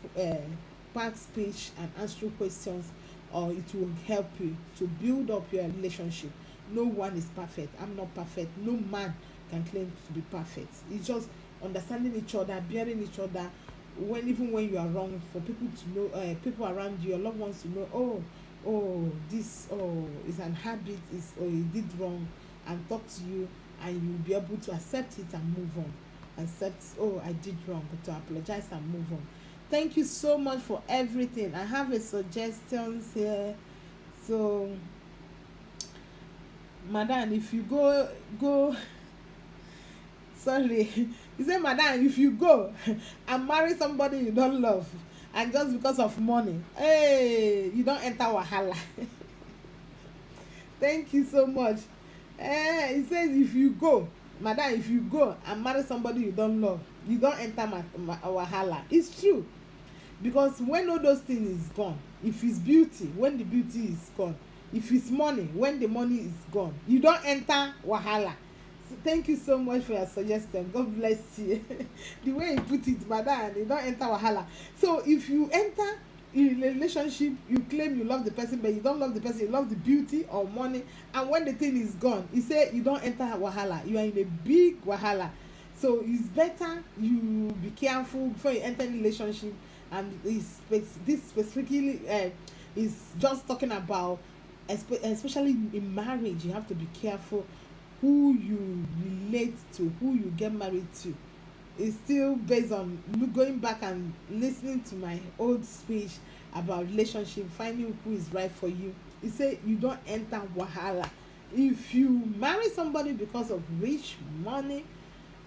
speech and answer questions or it will help you to build up your relationship. No one is perfect. I'm not perfect. No man can claim to be perfect. It's just understanding each other, bearing each other, when even when you are wrong, for people to know, people around you, your loved ones to know, this, is an habit, is, you did wrong, and talk to you, and you'll be able to accept it and move on. Accept, I did wrong, but to apologize and move on. Thank you so much for everything. I have a suggestions here. So, madam, if you go sorry, you say, madam, if you go and marry somebody you don't love, and just because of money, hey, you don't enter wahala. Thank you so much. He says, if you go, madam, if you go and marry somebody you don't love, you don't enter wahala. It's true, because when all those things is gone, if it's beauty, when the beauty is gone, if it's money, when the money is gone, you don't enter wahala. So thank you so much for your suggestion. God bless you. The way you put it, madam, you don't enter wahala. So if you enter in a relationship, you claim you love the person, but you don't love the person, you love the beauty or money, and when the thing is gone, you say you don't enter wahala, you are in a big wahala. So it's better you be careful before you enter any relationship. And this specifically is just talking about, especially in marriage, you have to be careful who you relate to, who you get married to. It's still based on going back and listening to my old speech about relationship, finding who is right for you. You say you don't enter wahala. If you marry somebody because of rich, money,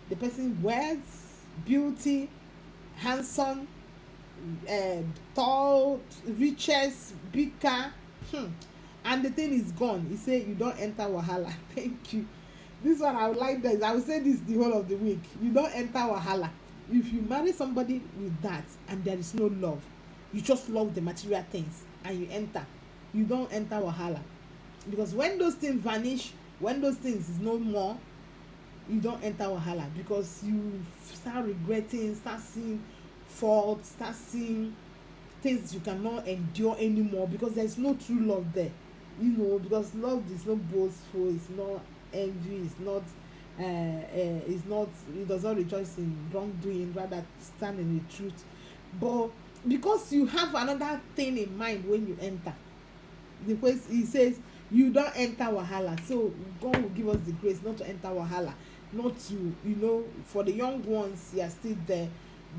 the person wealth, beauty, handsome, tall, riches, big car, and the thing is gone, you say you don't enter wahala. Thank you. This one I would like this. I will say this the whole of the week. You don't enter wahala. If you marry somebody with that and there is no love, you just love the material things and you enter, you don't enter wahala. Because when those things vanish, when those things is no more, you don't enter wahala, because you start regretting, start seeing faults, start seeing things you cannot endure anymore, because there is no true love there. Because love is not boastful, it's not envy, it does not rejoice in wrongdoing, rather stand in the truth. But because you have another thing in mind when you enter, the place he says you don't enter wahala. So God will give us the grace not to enter wahala, not to, for the young ones, you are still there,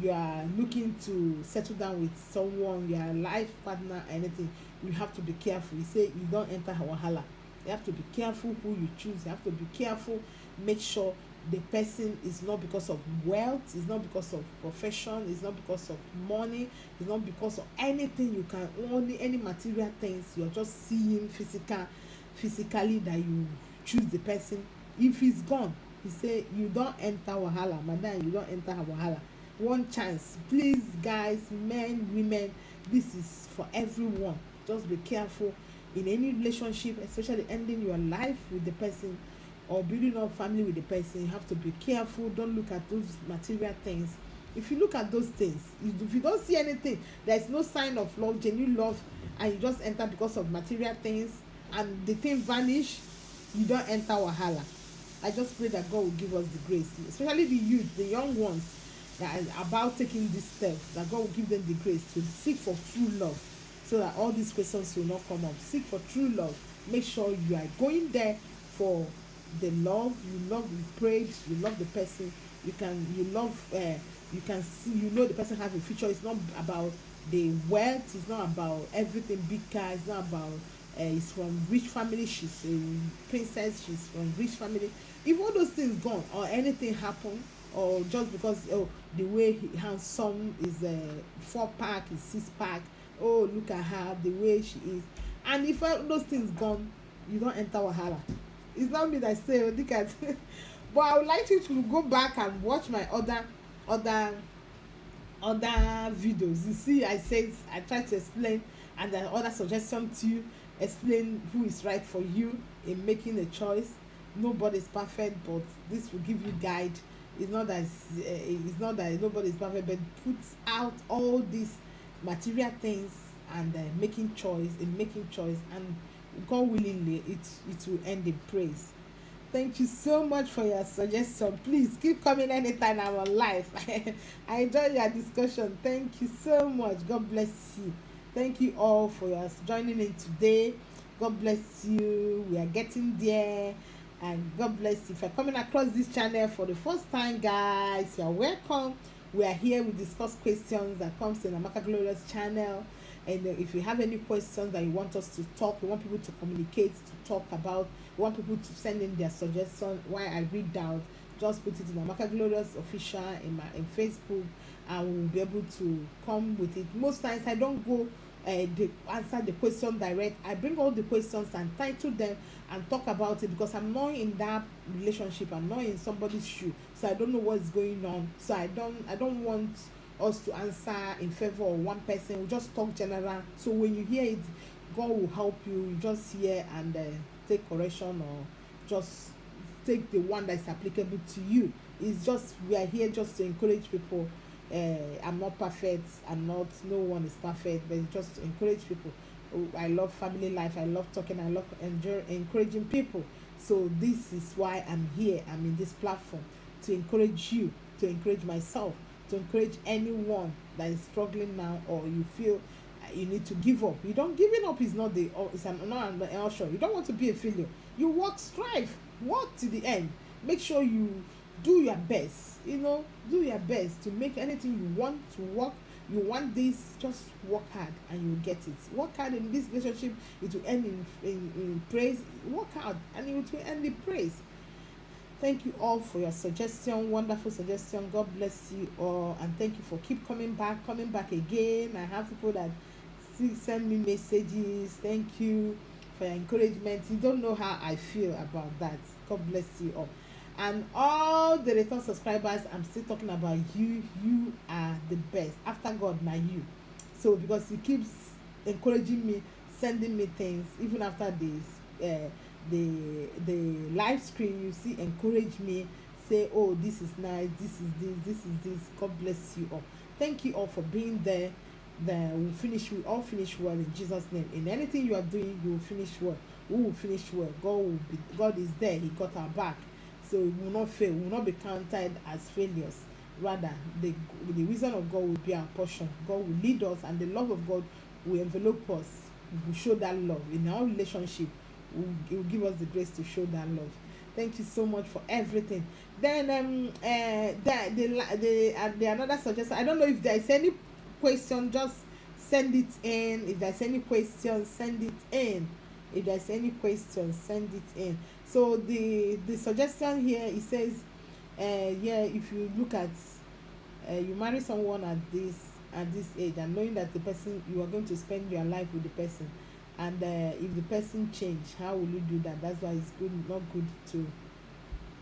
you are looking to settle down with someone, your life partner, anything, you have to be careful. You say you don't enter wahala. You have to be careful who you choose. You have to be careful, make sure the person is not because of wealth, it's not because of profession, it's not because of money, it's not because of anything. You can only any material things, you're just seeing physically that you choose the person. If he's gone, he say you don't enter wahala, madam, you don't enter wahala. One chance, please, guys, men, women, this is for everyone. Just be careful in any relationship, especially ending your life with the person or building up family with the person. You have to be careful. Don't look at those material things. If you look at those things, if you don't see anything, there's no sign of love, genuine love, and you just enter because of material things and the thing vanish, you don't enter wahala. I just pray that God will give us the grace, especially the youth, the young ones that are about taking this step, that God will give them the grace to seek for true love, so that all these questions will not come up. Seek for true love. Make sure you are going there for the love. You love, you prayed, you love the person. You can see, the person has a future. It's not about the wealth. It's not about everything, big car. It's not about it's from rich family, she's a princess, she's from rich family. If all those things gone or anything happen, or just because the way he handsome is 4-pack, is 6-pack, look at her, the way she is, and if all those things gone, you don't enter wahala. It's not me that say look at but I would like you to go back and watch my other videos. You see, I try to explain, and then other suggestion to you, explain who is right for you in making a choice. Nobody's perfect, but this will give you guide. It's not that nobody is perfect, but puts out all these material things and making choice, and God willingly, it will end in praise. Thank you so much for your suggestion. Please keep coming anytime I'm on live. I enjoy your discussion. Thank you so much. God bless you. Thank you all for your joining in today. God bless you. We are getting there. And God bless you. If you're coming across this channel for the first time, guys, you're welcome. We are here. We discuss questions that comes in Amaka Glorious channel. And if you have any questions that you want us to talk, we want people to communicate, to talk about, we want people to send in their suggestion while I read out, just put it in Amaka Glorious official in Facebook, and we'll be able to come with it. Most times I don't go answer the question direct. I bring all the questions and title them and talk about it, because I'm not in that relationship. I'm not in somebody's shoe, so I don't know what's going on. So I don't want us to answer in favor of one person. We just talk general, so when you hear it, God will help you. You just hear and take correction, or just take the one that is applicable to you. It's just, we are here just to encourage people. I'm not perfect, no one is perfect, but just to encourage people. I love family life, I love talking, I love encouraging people. So this is why I'm here. I'm in this platform to encourage you, to encourage myself, to encourage anyone that is struggling now, or you feel you need to give up. You don't, giving up is not the, not an option. You don't want to be a failure. You work, strive, work to the end. Make sure you do your best. Do your best to make anything you want to work. You want this, just work hard and you will get it. Work hard in this relationship, it will end in praise. Work hard and it will end in praise. Thank you all for your suggestion, wonderful suggestion. God bless you all, and thank you for keep coming back again. I have people that still send me messages. Thank you for your encouragement. You don't know how I feel about that. God bless you all. And all the return subscribers, I'm still talking about you. You are the best. After God, now you. So because he keeps encouraging me, sending me things, even after this. The live stream, you see, encourage me, say, oh, this is nice, this is this. God bless you all. Thank you all for being there. We all finish well in Jesus' name. In anything you are doing, you will finish well. We will finish well. God is there. He got our back, so we will not fail. We will not be counted as failures. Rather, the wisdom of God will be our portion. God will lead us, and the love of God will envelope us. We will show that love in our relationship. It will give us the grace to show that love. Thank you so much for everything. Then the another suggestion. I don't know if there is any question, just send it in. If there's any question, send it in. If there's any question, send it in. So the suggestion here, it says, if you look at you marry someone at this age, and knowing that the person, you are going to spend your life with the person, and if the person change, how will you do that? That's why it's not good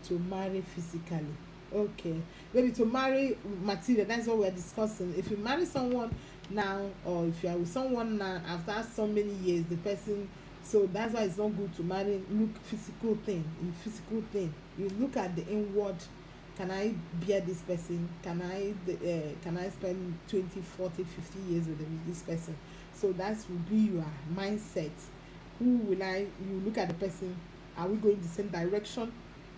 to marry physically. Okay, maybe to marry material. That's what we're discussing. If you marry someone now, or if you are with someone now after so many years, the person, so that's why it's not good to marry. Look physical thing. You look at the inward. Can I bear this person? Can I spend 20, 40, 50 years with this person? So that will be your mindset. You look at the person, are we going the same direction?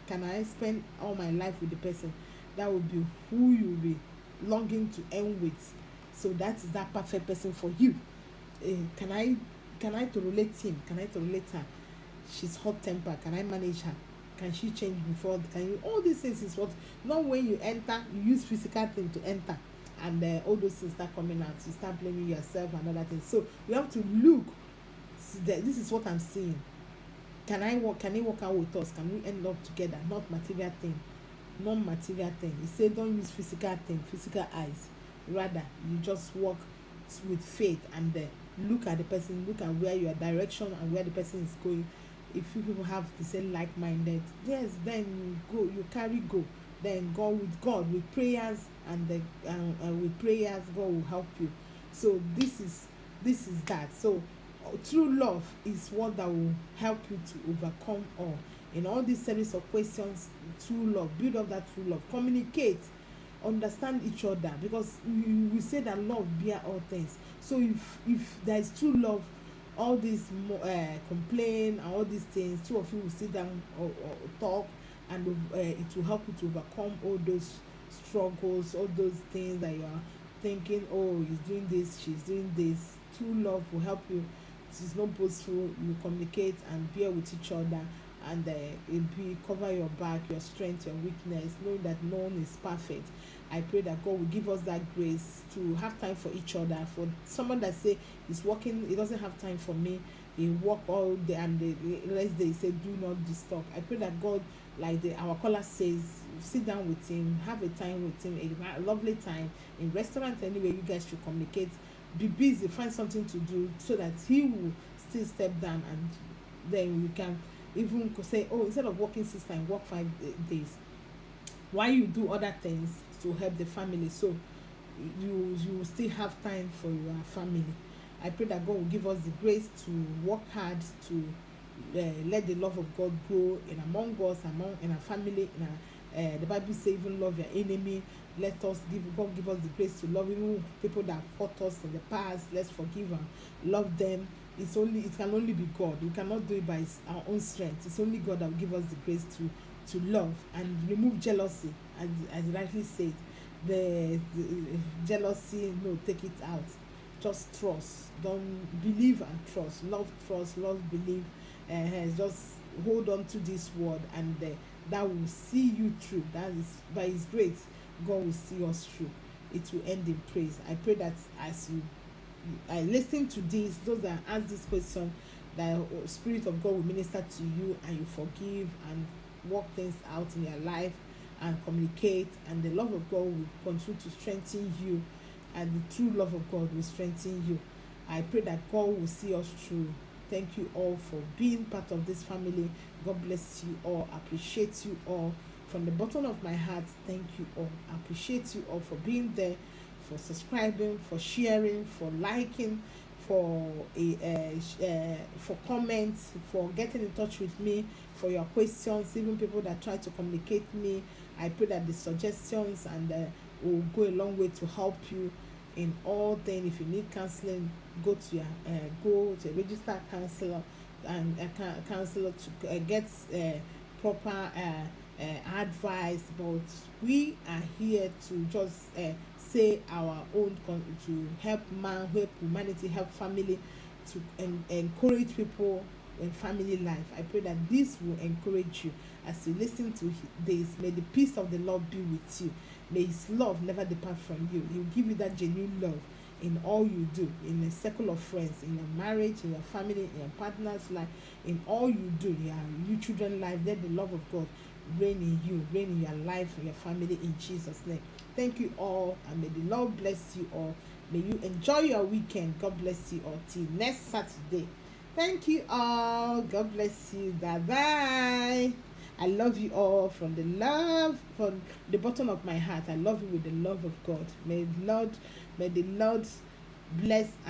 Can I spend all my life with the person? That will be who you will be longing to end with. So that is that perfect person for you. Can I tolerate him? Can I tolerate her? She's hot temper. Can I manage her? Can she change before? All these things is what, not when you enter, you use physical thing to enter, and all those things start coming out. You start blaming yourself and other things. So we have to look. This is what I'm seeing. Can he work out with us? Can we end up together? Not material thing. He said don't use physical thing, physical eyes. Rather, you just walk with faith, and look at the person, look at where your direction and where the person is going. If you people have the same like-minded, yes, then you go. Then go with God, with prayers, and with prayers, God will help you. So this is that. So true love is what that will help you to overcome all. In all these series of questions, true love, build up that true love. Communicate. understand each other, because we say that love bear all things. So if there is true love, all these complain and all these things, two of you will sit down or talk, and it will help you to overcome all those struggles, all those things that you are thinking, oh, he's doing this, she's doing this. True love will help you. It is not boastful. You communicate and bear with each other, and it be cover your back, your strength, your weakness, knowing that no one is perfect. I pray that God will give us that grace to have time for each other. For someone that say he's working, he doesn't have time for me, he work all day, and the rest day he say do not disturb. I pray that God, like our caller says, sit down with him, have a time with him, a lovely time in restaurant anyway. You guys should communicate, be busy, find something to do, so that he will still step down, and then you can even say, oh, instead of working 6 times, work 5 days, while you do other things to help the family, so you still have time for your family. I pray that God will give us the grace to work hard, to let the love of God grow in among us, in our family, in our, the Bible says even love your enemy. Let us God give us the grace to love even people that fought us in the past. Let's forgive and love them. It can only be God. We cannot do it by our own strength. It's only God that will give us the grace to love and remove jealousy, as rightly said. The jealousy, no, take it out. Just trust. Don't believe and trust. Love, believe. Just hold on to this word, and that will see you through. That is by His grace, God will see us through. It will end in praise. I pray that as you I listen to this, those that ask this question, that Spirit of God will minister to you, and you forgive and work things out in your life and communicate, and the love of God will continue to strengthen you, and the true love of God will strengthen you. I pray that God will see us through. Thank you all for being part of this family. God bless you all. Appreciate you all from the bottom of my heart. Thank you all. Appreciate you all for being there, for subscribing, for sharing, for liking, for comments, for getting in touch with me, for your questions, even people that try to communicate me. I pray that the suggestions and will go a long way to help you in all things. If you need counseling, go to a registered counselor, and a counselor to get proper advice. But we are here to just say our own, to help man, help humanity, help family, to encourage people in family life. I pray that this will encourage you as you listen to this. May the peace of the Lord be with you. May His love never depart from you. He will give you that genuine love in all you do, in a circle of friends, in your marriage, in your family, in your partner's life, in all you do, you children life. Let the love of God reign in you, reign in your life, in your family, in Jesus' name. Thank you all, and may the Lord bless you all. May you enjoy your weekend. God bless you all till next Saturday. Thank you all. God bless you. Bye bye. I love you all from the bottom of my heart. I love you with the love of God. May the Lord bless and